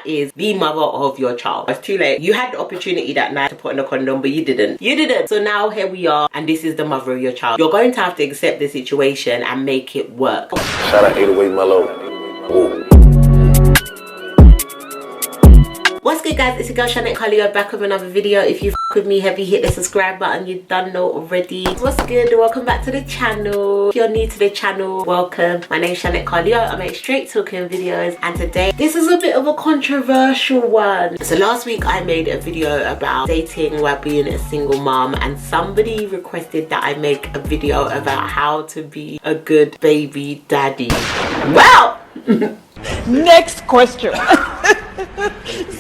is the mother of your child. It's too late. You had the opportunity that night to put in a condom, but you didn't. So now here we are, and this is the mother of your child. You're going to have to accept the situation and make it work. Shout out 808 Mellow. Whoa. What's good, guys? It's your girl ChannetteCarleo back with another video. If you with me heavy, hit the subscribe button. You done know already. What's good? Welcome back to the channel. If you're new to the channel, welcome. My name is ChannetteCarleo. I make straight talking videos, and today this is a bit of a controversial one. So last week I made a video about dating while being a single mom, and somebody requested that I make a video about how to be a good baby daddy. Well, next question.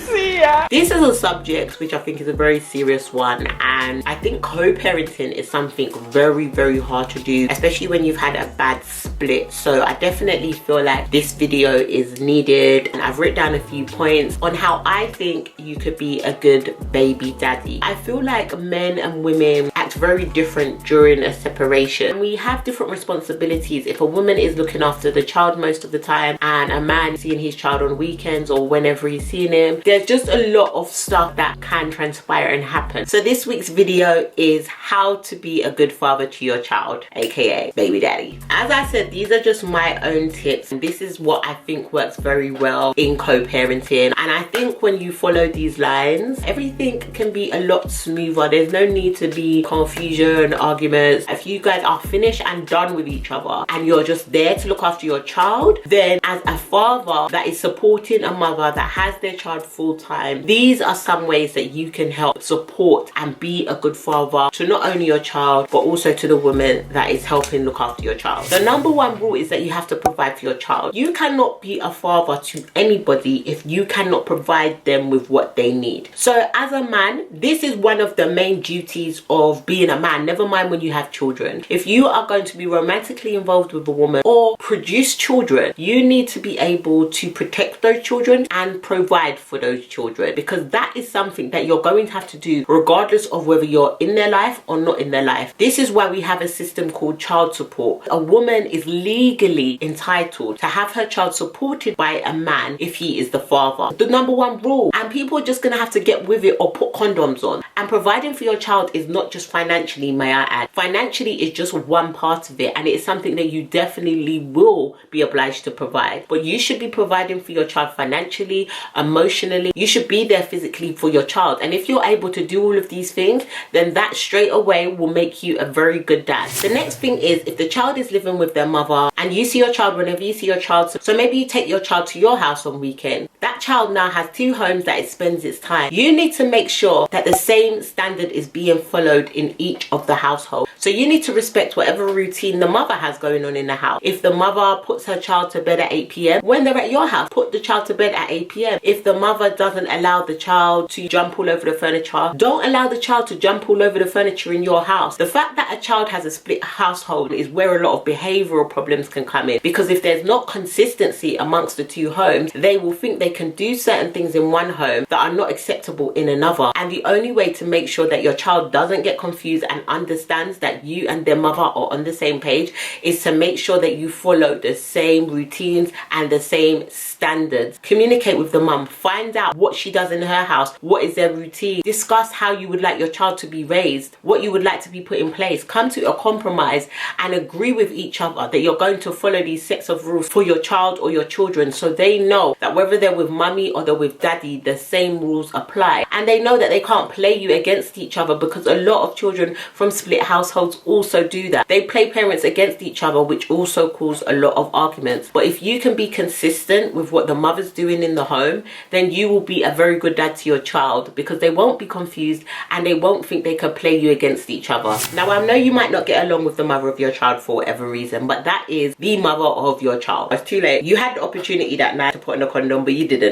See ya. This is a subject which I think is a very serious one, and I think co-parenting is something very, very hard to do, especially when you've had a bad split. So I definitely feel like this video is needed, and I've written down a few points on how I think you could be a good baby daddy. I feel like men and women act very different during a separation, and we have different responsibilities. If a woman is looking after the child most of the time and a man is seeing his child on weekends or whenever he's seeing him, there's just a lot of stuff that can transpire and happen. So this week's video is how to be a good father to your child, aka baby daddy. As I said, these are just my own tips, and this is what I think works very well in co-parenting. And I think when you follow these lines, everything can be a lot smoother. There's no need to be confusion, arguments. If you guys are finished and done with each other and you're just there to look after your child, then as a father that is supporting a mother that has their child full time, these are some ways that you can help support and be a good father to not only your child but also to the woman that is helping look after your child. The number one rule is that you have to provide for your child. You cannot be a father to anybody if you cannot provide them with what they need. So as a man, this is one of the main duties of being a man, never mind when you have children. If you are going to be romantically involved with a woman or produce children, you need to be able to protect those children and provide for those children, because that is something that you're going to have to do regardless of whether you're in their life or not in their life. This is why we have a system called child support. A woman is legally entitled to have her child supported by a man if he is the father. The number one rule, and people are just gonna have to get with it or put condoms on. And providing for your child is not just financially, may I add. Financially is just one part of it, and it is something that you definitely will be obliged to provide, but you should be providing for your child financially, emotionally. You should be there physically for your child, and if you're able to do all of these things, then that straight away will make you a very good dad. The next thing is, if the child is living with their mother and you see your child whenever you see your child, so maybe you take your child to your house on weekend, that child now has two homes that it spends its time. You need to make sure that the same standard is being followed in each of the households. So you need to respect whatever routine the mother has going on in the house. If the mother puts her child to bed at 8 p.m, when they're at your house, put the child to bed at 8 p.m. If the mother doesn't allow the child to jump all over the furniture, don't allow the child to jump all over the furniture in your house. The fact that a child has a split household is where a lot of behavioral problems can come in, because if there's not consistency amongst the two homes, they will think they can do certain things in one home that are not acceptable in another. And the only way to make sure that your child doesn't get confused and understands that you and their mother are on the same page is to make sure that you follow the same routines and the same standards. Communicate with the mum, find out what she does in her house, what is their routine, discuss how you would like your child to be raised, what you would like to be put in place. Come to a compromise and agree with each other that you're going to follow these sets of rules for your child or your children, so they know that whether they're with mummy or they're with daddy, the same rules apply, and they know that they can't play you against each other, because a lot of children from split households also do that. They play parents against each other, which also cause a lot of arguments. But if you can be consistent with what the mother's doing in the home, then you will be a very good dad to your child, because they won't be confused and they won't think they can play you against each other. Now, I know you might not get along with the mother of your child for whatever reason, but that is the mother of your child. It's too late. You had the opportunity that night to put in a condom, but you didn't.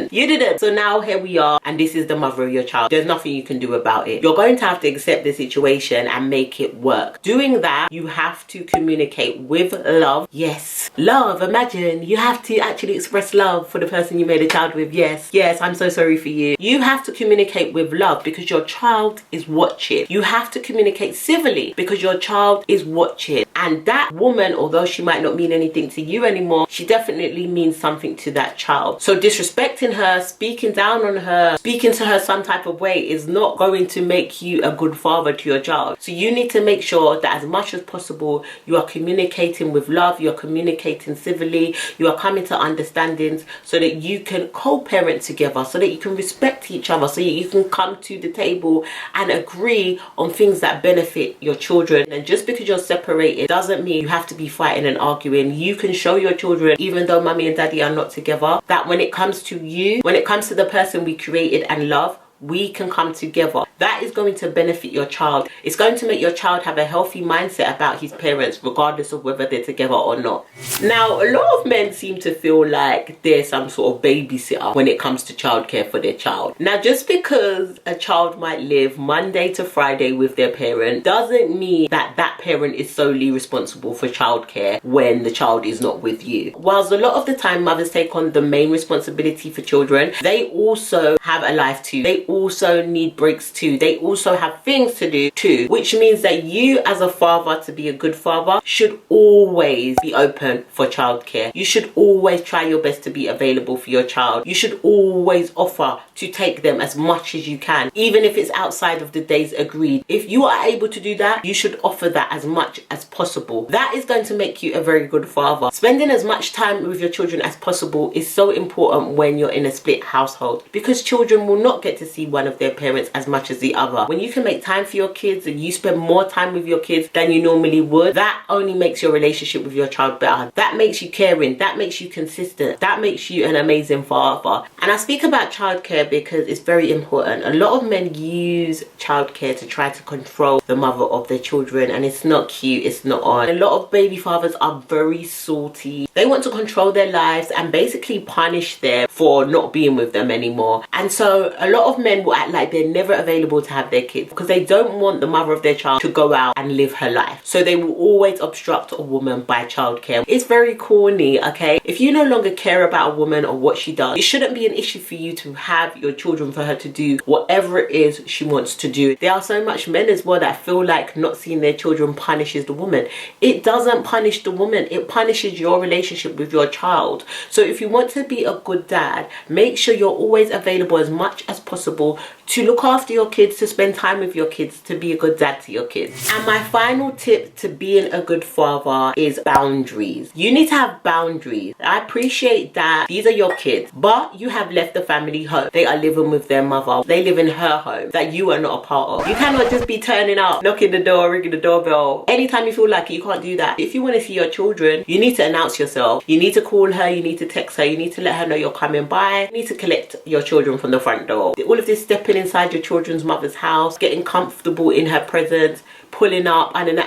So now here we are, and this is the mother of your child. There's nothing you can do about it. You're going to have to accept the situation and make it work. Doing that, you have to communicate with love. Yes, love. Imagine you have to actually express love love for the person you made a child with. Yes, I'm so sorry for you. You have to communicate with love because your child is watching. You have to communicate civilly because your child is watching. And that woman, although she might not mean anything to you anymore, she definitely means something to that child. So disrespecting her, speaking down on her, speaking to her some type of way is not going to make you a good father to your child. So you need to make sure that as much as possible you are communicating with love, you're communicating civilly, you are coming to understandings so that you can co-parent together, so that you can respect each other, so you can come to the table and agree on things that benefit your children. And just because you're separated doesn't mean you have to be fighting and arguing. You can show your children, even though mommy and daddy are not together, that when it comes to you, when it comes to the person we created and love, we can come together. That is going to benefit your child. It's going to make your child have a healthy mindset about his parents, regardless of whether they're together or not. Now, a lot of men seem to feel like they're some sort of babysitter when it comes to childcare for their child. Now, just because a child might live Monday to Friday with their parent doesn't mean that that parent is solely responsible for childcare when the child is not with you. Whilst a lot of the time mothers take on the main responsibility for children, they also have a life too. They also need breaks too. They also have things to do too, which means that you as a father, to be a good father, should always be open for childcare. You should always try your best to be available for your child. You should always offer to take them as much as you can, even if it's outside of the days agreed. If you are able to do that, you should offer that as much as possible. That is going to make you a very good father. Spending as much time with your children as possible is so important when you're in a split household, because children will not get to see one of their parents as much as the other. When you can make time for your kids and you spend more time with your kids than you normally would, that only makes your relationship with your child better. That makes you caring. That makes you consistent. That makes you an amazing father. And I speak about childcare because it's very important. A lot of men use childcare to try to control the mother of their children, and it's not cute, it's not on. A lot of baby fathers are very salty. They want to control their lives and basically punish them for not being with them anymore. And so a lot of men will act like they're never available to have their kids because they don't want the mother of their child to go out and live her life. So they will always obstruct a woman by childcare. It's very corny, okay? If you no longer care about a woman or what she does, it shouldn't be an issue for you to have your children, for her to do whatever it is she wants to do. There are so much men as well that feel like not seeing their children punishes the woman. It doesn't punish the woman. It punishes your relationship with your child. So if you want to be a good dad, make sure you're always available as much as possible to look after your kids, to spend time with your kids, to be a good dad to your kids. And my final tip to being a good father is boundaries. You need to have boundaries. I appreciate that these are your kids, but you have left the family home. They are living with their mother. They live in her home that you are not a part of. You cannot just be turning up, knocking the door, ringing the doorbell anytime you feel like it. You can't do that. If you want to see your children, you need to announce yourself. You need to call her, you need to text her, you need to let her know you're coming by. You need to collect your children from the front door. All of this stepping inside your children's mother's house, getting comfortable in her presence, pulling up, and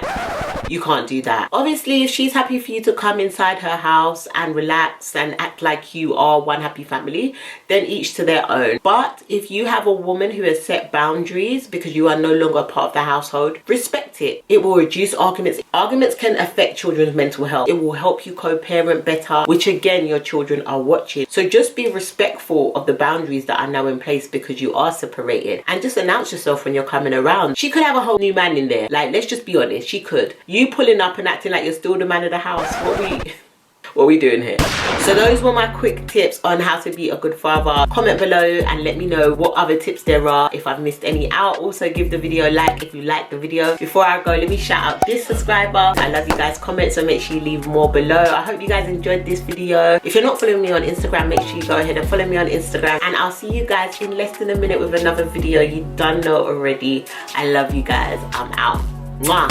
you can't do that. Obviously, if she's happy for you to come inside her house and relax and act like you are one happy family, then each to their own. But if you have a woman who has set boundaries because you are no longer part of the household, respect it. It will reduce arguments. Arguments can affect children's mental health. It will help you co-parent better, which again, your children are watching. So just be respectful of the boundaries that are now in place because you are separated, and just announce yourself when you're coming around. She could have a whole new man in there. Like, let's just be honest, she could. You pulling up and acting like you're still the man of the house. What are we doing here? So those were my quick tips on how to be a good father. Comment below and let me know what other tips there are, if I've missed any out. Also give the video a like if you liked the video. Before I go, let me shout out this subscriber. I love you guys' comments, so make sure you leave more below. I hope you guys enjoyed this video. If you're not following me on Instagram, make sure you go ahead and follow me on Instagram, and I'll see you guys in less than a minute with another video. You done know already. I love you guys. I'm out. Mwah.